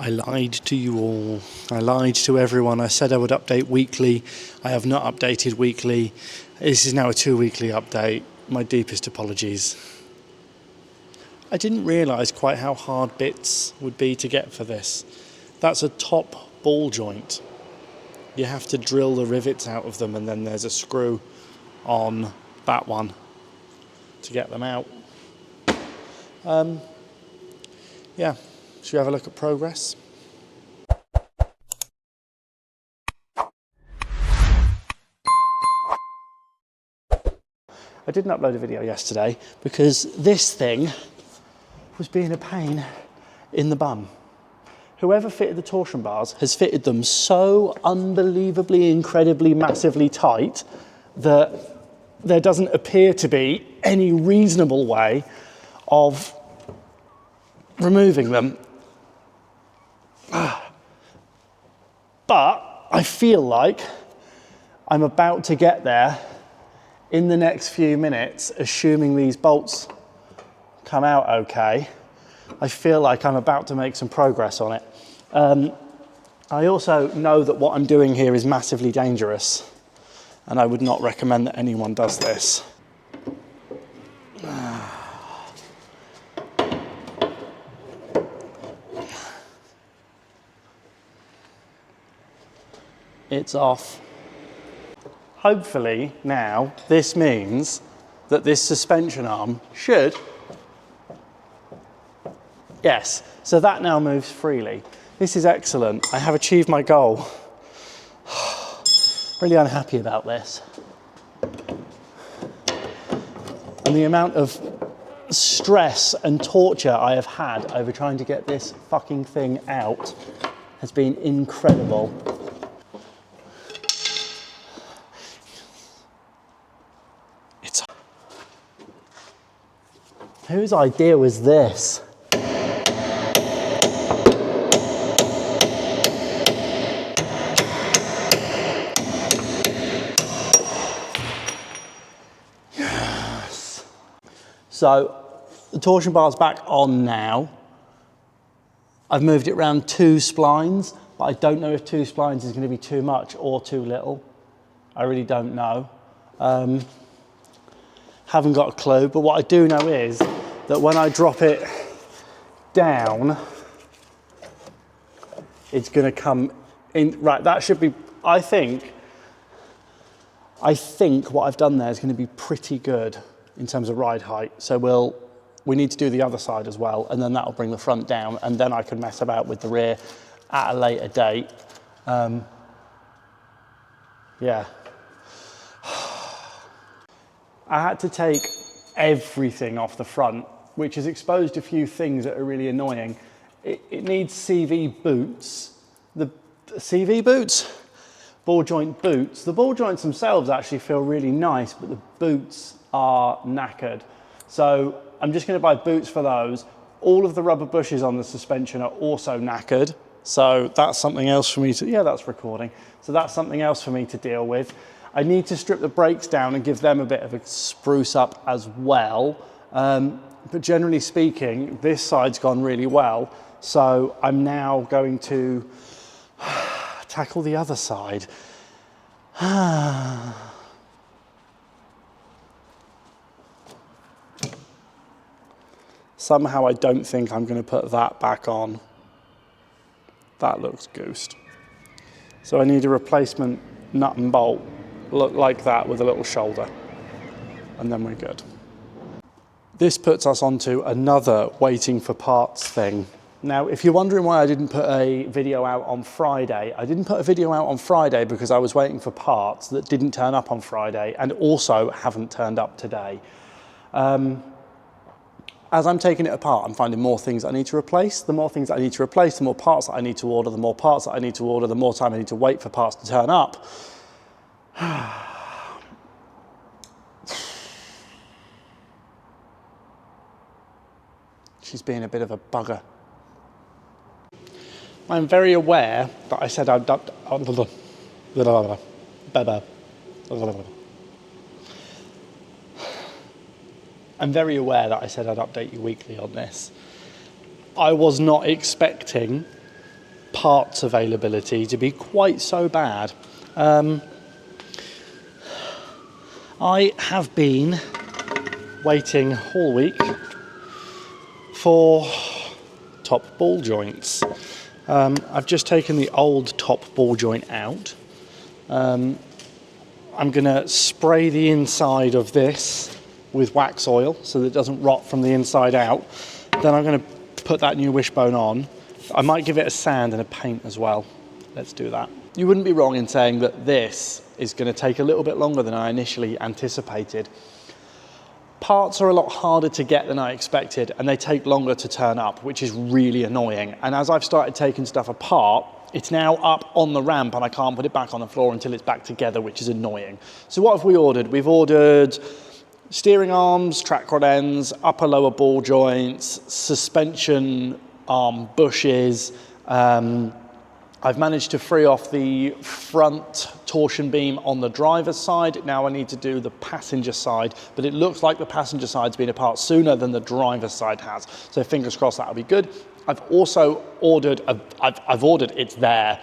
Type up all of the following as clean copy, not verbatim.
I lied to you all. I lied to everyone. I said I would update weekly. I have not updated weekly. This is now a 2-weekly update. My deepest apologies. I didn't realise quite how hard bits would be to get for this. That's a top ball joint. You have to drill the rivets out of them, and then there's a screw on that one to get them out. Yeah, should we have a look at progress? I didn't upload a video yesterday because this thing was being a pain in the bum. Whoever fitted the torsion bars has fitted them so unbelievably, incredibly, massively tight that there doesn't appear to be any reasonable way of removing them. But I feel like I'm about to get there in the next few minutes, assuming these bolts come out okay. I feel like I'm about to make some progress on it. I also know that what I'm doing here is massively dangerous, and I would not recommend that anyone does this. It's off. Hopefully now this means that this suspension arm should, yes, so that now moves freely. This is excellent. I have achieved my goal. Really unhappy about this. And the amount of stress and torture I have had over trying to get this fucking thing out has been incredible. Whose idea was this? Yes. So the torsion bar's back on now. I've moved it around 2 splines, but I don't know if 2 splines is going to be too much or too little. I really don't know. Haven't got a clue, but what I do know is that when I drop it down, it's going to come in. Right, that should be, I think what I've done there is going to be pretty good in terms of ride height. So we need to do the other side as well, and then that'll bring the front down, and then I can mess about with the rear at a later date. Yeah. I had to take everything off the front, which has exposed a few things that are really annoying. It needs CV boots. The CV boots? Ball joint boots. The ball joints themselves actually feel really nice, but the boots are knackered. So I'm just going to buy boots for those. All of the rubber bushes on the suspension are also knackered. So that's something else for me to, yeah, that's recording. So that's something else for me to deal with. I need to strip the brakes down and give them a bit of a spruce up as well. But generally speaking, this side's gone really well. So I'm now going to tackle the other side. Somehow I don't think I'm going to put that back on. That looks goosed. So I need a replacement nut and bolt. Look like that with a little shoulder, and then we're good. This puts us onto another waiting for parts thing. Now, if you're wondering why I didn't put a video out on Friday, I didn't put a video out on Friday because I was waiting for parts that didn't turn up on Friday and also haven't turned up today. As I'm taking it apart, I'm finding more things I need to replace. The more things I need to replace, the more parts that I need to order, the more parts that I need to order, the more time I need to wait for parts to turn up. She's being a bit of a bugger. I'm very aware that I said I'd update you weekly on this. I was not expecting parts availability to be quite so bad. I have been waiting all week for top ball joints. I've just taken the old top ball joint out. I'm going to spray the inside of this with wax oil so that it doesn't rot from the inside out. Then I'm going to put that new wishbone on. I might give it a sand and a paint as well. Let's do that. You wouldn't be wrong in saying that this is going to take a little bit longer than I initially anticipated. Parts are a lot harder to get than I expected, and they take longer to turn up, which is really annoying. And as I've started taking stuff apart, it's now up on the ramp and I can't put it back on the floor until it's back together, which is annoying. So what have we ordered? We've ordered steering arms, track rod ends, upper lower ball joints, suspension arm bushes. I've managed to free off the front torsion beam on the driver's side. Now I need to do the passenger side, but it looks like the passenger side's been apart sooner than the driver's side has. So fingers crossed that'll be good. I've also ordered, it's there.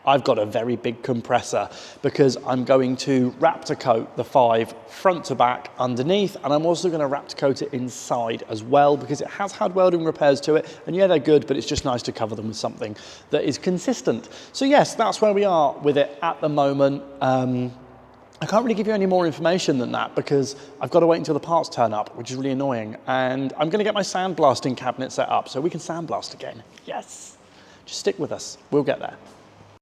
I've got a very big compressor because I'm going to Raptor coat the 5 front to back underneath, and I'm also going to Raptor coat it inside as well because it has had welding repairs to it, and yeah, they're good, but it's just nice to cover them with something that is consistent. So yes, that's where we are with it at the moment. I can't really give you any more information than that because I've got to wait until the parts turn up, which is really annoying, and I'm going to get my sandblasting cabinet set up so we can sandblast again. Yes, just stick with us, we'll get there.